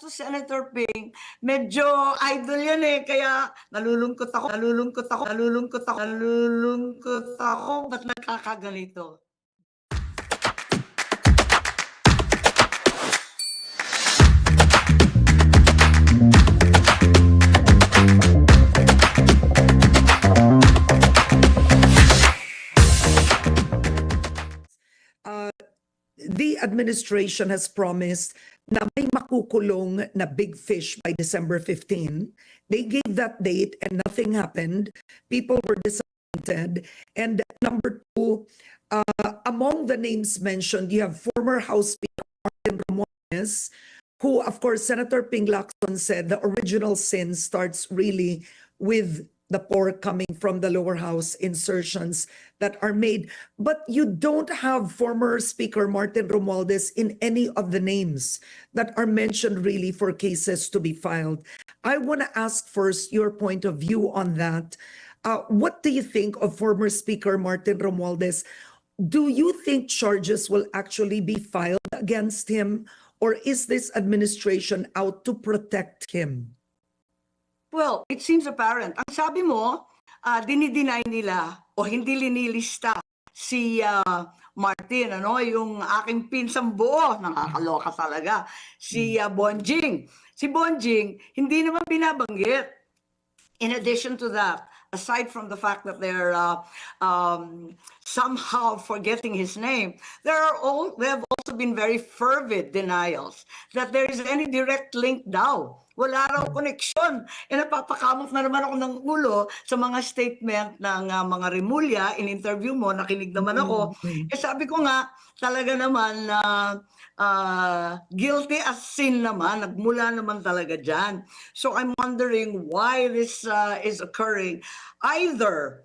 to Senator Ping, medyo idol yan eh, kaya nalulungkot ako, ba't nagkakaganito? The administration has promised na may makukulong na big fish by December 15. They gave that date and nothing happened. People were disappointed. And number two, among the names mentioned, you have former House Speaker Martin Romualdez, who, of course, Senator Ping Lacson said the original sin starts really with the pork coming from the lower house insertions that are made. But you don't have former Speaker Martin Romualdez in any of the names that are mentioned really for cases to be filed. I want to ask first your point of view on that. What do you think of former Speaker Martin Romualdez? Do you think charges will actually be filed against him, or is this administration out to protect him? Well, it seems apparent. Ang sabi mo, dinideny nila o hindi linilista si Martin, yung aking pinsang buo, nakakaloka talaga, si Bonjing. Si Bonjing, hindi naman binabanggit. In addition to that, aside from the fact that they're somehow forgetting his name, there have also been very fervid denials that there is any direct link daw. Wala raw koneksyon. Napapakamot na naman ako ng ulo sa mga statement ng mga Rimulya. In interview mo, nakinig naman ako. Sabi ko nga, talaga naman guilty as sin naman. Nagmula naman talaga dyan. So I'm wondering why this is occurring. Either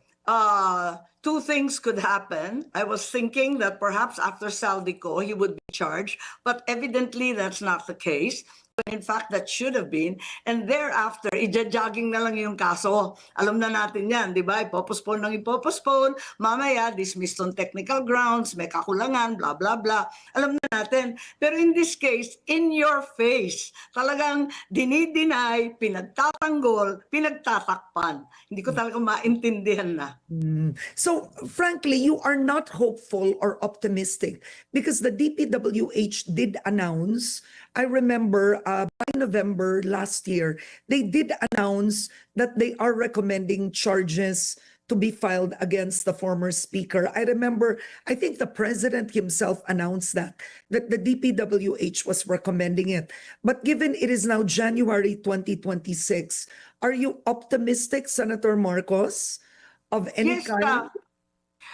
two things could happen. I was thinking that perhaps after Saldico, he would be charged. But evidently, that's not the case. In fact, that should have been. And thereafter, ija-jogging na lang yung kaso. Alam na natin yan, di ba? Ipopostpone ng ipopostpone. Mamaya, dismissed on technical grounds, may kakulangan, blah, blah, blah. Alam na natin. Pero in this case, in your face, talagang dinideny, pinagtatanggol, pinagtatakpan. Hindi ko talaga maintindihan na. So, frankly, you are not hopeful or optimistic because the DPWH did announce, I remember by November last year, they did announce that they are recommending charges to be filed against the former speaker. I remember, I think the president himself announced that the DPWH was recommending it. But given it is now January 2026, are you optimistic, Senator Marcos, of any kind?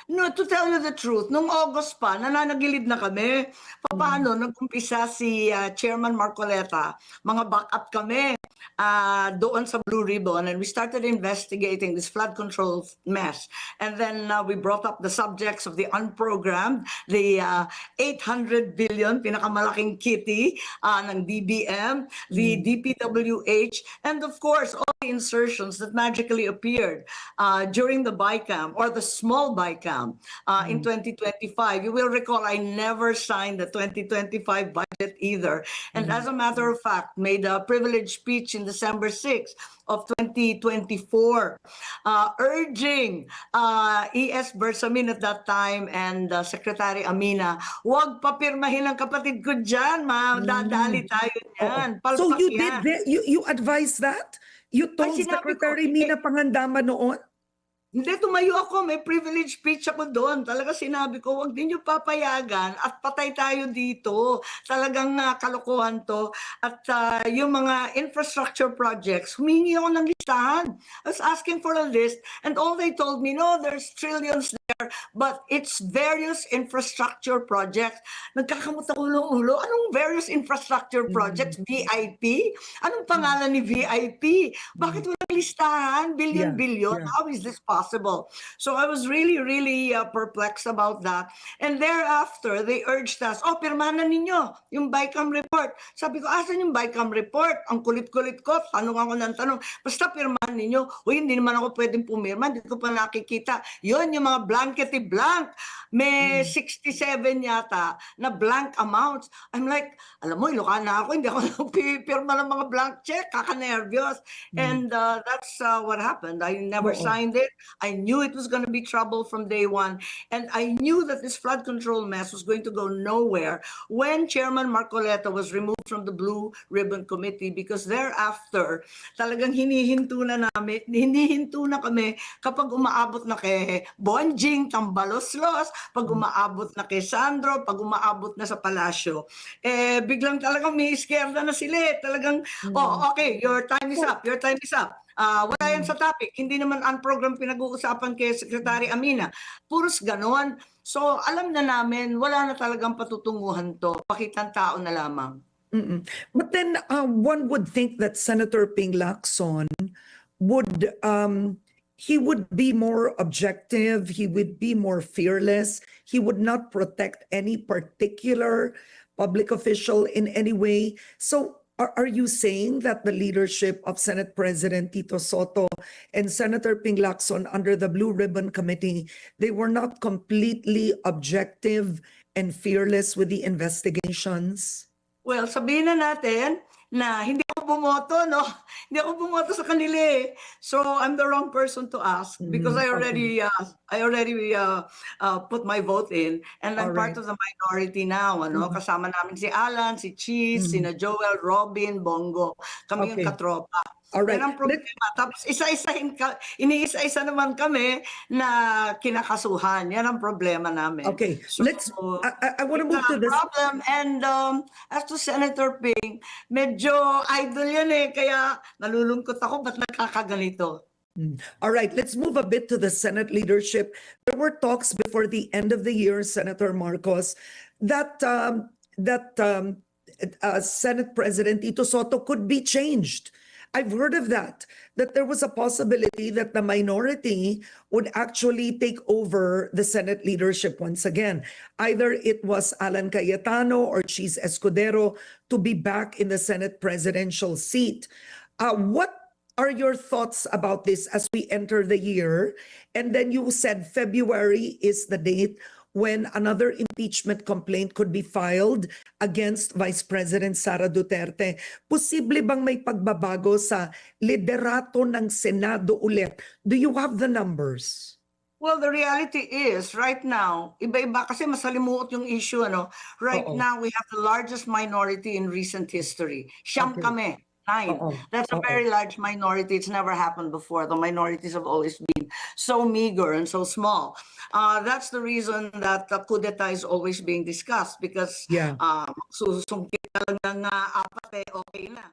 No, to tell you the truth, nung August pa, nananagilid na kami. Paano nag-umpisa si Chairman Marcoleta, mga backup kami doon sa Blue Ribbon, and we started investigating this flood control mess. And then we brought up the subjects of the unprogrammed, the 800 billion, pinakamalaking kitty ng DBM, the DPWH, and of course, all the insertions that magically appeared during the BICAM or the small BICAM. In 2025. You will recall I never signed the 2025 budget either. And as a matter of fact, made a privileged speech in December 6 of 2024 urging E.S. Bersamin at that time and Secretary Amina, huwag papirmahin ang kapatid ko dyan, dadali tayo dyan. So you did you advised that? You told Secretary Mina Pangandama noon? Hindi, tumayo ako. May privilege speech ako doon. Talaga sinabi ko, huwag din niyo papayagan at patay tayo dito. Talagang kalokohan to. At yung mga infrastructure projects, humingi ako ng listahan. I was asking for a list and all they told me, no, there's trillions there, but it's various infrastructure projects. Nagkakamot ako ulo. Anong various infrastructure projects? VIP? Anong pangalan ni VIP? Bakit walang listahan? Billion? How is this possible? So I was really perplexed about that. And thereafter, they urged us, pirmahan ninyo yung BICAM report. Sabi ko, asan yung BICAM report? Ang kulit-kulit ko, tanong ako ng tanong. Basta pirmahan ninyo. Hindi naman ako pwedeng pumirma, hindi ko pa nakikita. Yun yung mga black blankety blank. May 67 yata na blank amounts. I'm like, alam mo, Ilocana ako, hindi ako nagpipirma ng mga blank check, kakanervyos. And that's what happened. I never Oo. signed it. I knew it was going to be trouble from day one. And I knew that this flood control mess was going to go nowhere when Chairman Marcoleta was removed from the Blue Ribbon Committee, because thereafter, talagang hinihinto na kami kapag umaabot na kay Bonjing, Tambaloslos, pag umaabot na kay Sandro, pag umaabot na sa palasyo. Biglang talagang may iskerda na sila. Talagang, oh, okay, your time is up, your time is up. Wala yan sa topic. Hindi naman ang program pinag-uusapan kay Secretary Amina. Puros ganon. So, alam na namin, wala na talagang patutunguhan to. Pakitang tao na lamang. But then one would think that Senator Ping Lacson would he would be more objective, he would be more fearless, he would not protect any particular public official in any way. So are you saying that the leadership of Senate President Tito Soto and Senator Ping Lacson under the Blue Ribbon Committee, they were not completely objective and fearless with the investigations? Well, sabihin na natin na hindi ako bumoto, no? Hindi ako bumoto sa kanila eh. So I'm the wrong person to ask because I already put my vote in, and I'm part of the minority now, ano? Kasama namin si Alan, si Cheese, sina Joel, Robin, Bongo. Kami yung Okay. katropa. All right. Yan ang problema. Tapos iniisa-isa naman kami na kinakasuhan. Yan ang problema namin. Okay, So, I want to move to this. problem. And as to Senator Ping, medyo idol yan eh. Kaya nalulungkot ako, ba't nakakaganito? All right, let's move a bit to the Senate leadership. There were talks before the end of the year, Senator Marcos, that Senate President Tito Soto could be changed. I've heard of that there was a possibility that the minority would actually take over the Senate leadership once again. Either it was Alan Cayetano or Cheese Escudero to be back in the Senate presidential seat. What are your thoughts about this as we enter the year? And then you said February is the date when another impeachment complaint could be filed against Vice President Sara Duterte. Posible bang may pagbabago sa liderato ng Senado ulit? Do you have the numbers? Well, the reality is, right now, iba-iba kasi masalimuot yung issue, ano? Right Oo. now, we have the largest minority in recent history. Siyam Okay. kami. 9. Oo. That's a Oo. very large minority. It's never happened before. The minorities have always been so meager and so small. That's the reason that the coup d'etat is always being discussed because Yeah. susungkit na lang ng apat okay na.